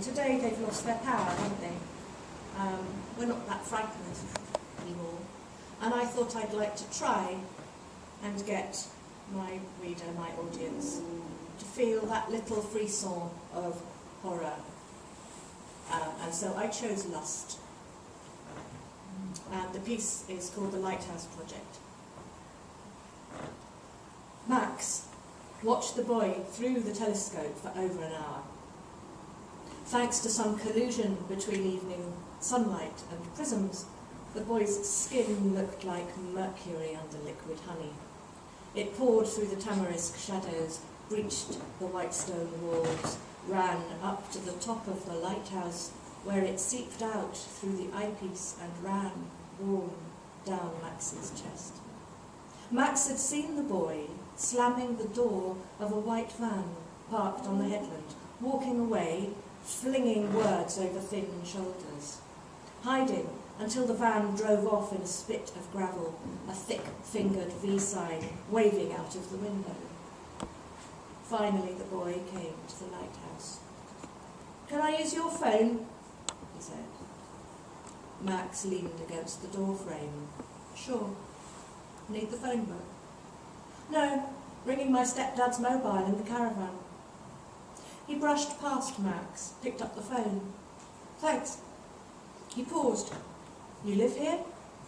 today they've lost their power, haven't they? We're not that frightened anymore. And I thought I'd like to try and get my reader, my audience, to feel that little frisson of horror. And so I chose Lust. And the piece is called The Lighthouse Project. Max watched the boy through the telescope for over an hour. Thanks to some collusion between evening sunlight and prisms, the boy's skin looked like mercury under liquid honey. It poured through the tamarisk shadows, breached the white stone walls, ran up to the top of the lighthouse, where it seeped out through the eyepiece and ran, warm, down Max's chest. Max had seen the boy slamming the door of a white van parked on the headland, walking away, flinging words over thin shoulders, hiding until the van drove off in a spit of gravel, a thick-fingered V sign waving out of the window. Finally, the boy came to the lighthouse. "Can I use your phone?" he said. Max leaned against the door frame. "Sure. Need the phone book?" "No, ringing my stepdad's mobile in the caravan." He brushed past Max, picked up the phone. "Thanks." He paused. "You live here?"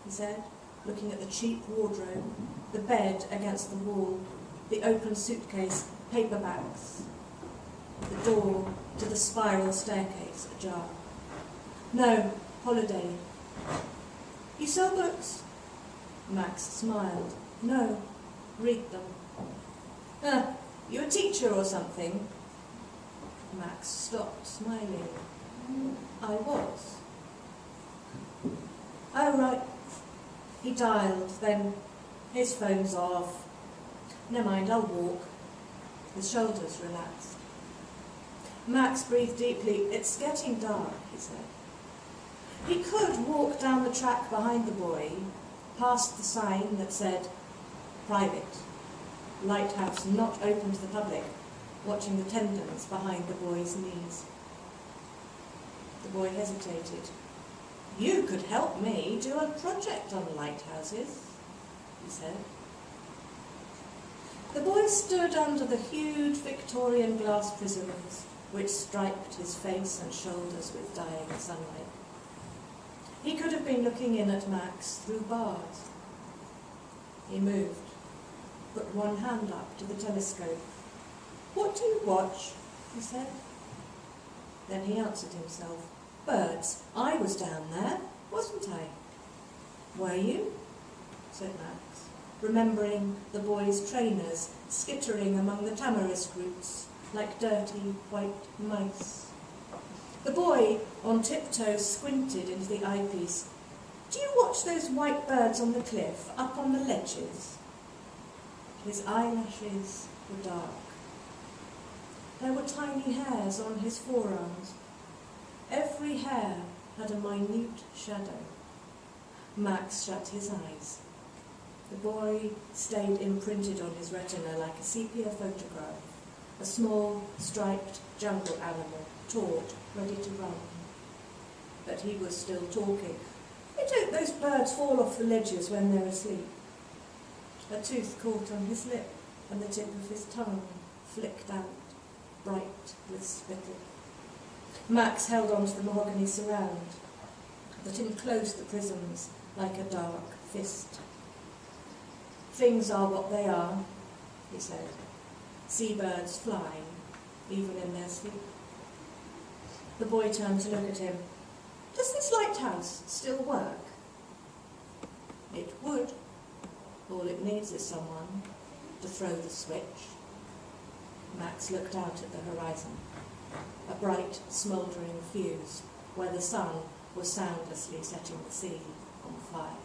he said, looking at the cheap wardrobe, the bed against the wall, the open suitcase, paperbacks, the door to the spiral staircase ajar. "No, holiday." "You sell books?" Max smiled. "No, read them." You a teacher or something?" Max stopped smiling. "I was." "Oh, right." He dialed, then his phone's off. "Never mind, I'll walk." His shoulders relaxed. Max breathed deeply. "It's getting dark," he said. He could walk down the track behind the boy, past the sign that said, "Private, lighthouse not open to the public," watching the tendons behind the boy's knees. The boy hesitated. "You could help me do a project on lighthouses," he said. The boy stood under the huge Victorian glass prisms which striped his face and shoulders with dying sunlight. He could have been looking in at Max through bars. He moved, put one hand up to the telescope. "What do you watch?" he said. Then he answered himself. "Birds. I was down there, wasn't I?" "Were you?" said Max, remembering the boy's trainers skittering among the tamarisk roots like dirty white mice. The boy, on tiptoe, squinted into the eyepiece. "Do you watch those white birds on the cliff, up on the ledges?" His eyelashes were dark. There were tiny hairs on his forearms. Every hair had a minute shadow. Max shut his eyes. The boy stayed imprinted on his retina like a sepia photograph, a small, striped jungle animal, taut, ready to run. But he was still talking. "Why don't those birds fall off the ledges when they're asleep?" A tooth caught on his lip, and the tip of his tongue flicked out, bright with spittle. Max held on to the mahogany surround that enclosed the prisms like a dark fist. "Things are what they are," he said. "Seabirds fly, even in their sleep." The boy turned to look at him. "Does this lighthouse still work?" "It would. All it needs is someone to throw the switch." Max looked out at the horizon, a bright, smouldering fuse where the sun was soundlessly setting the sea on fire.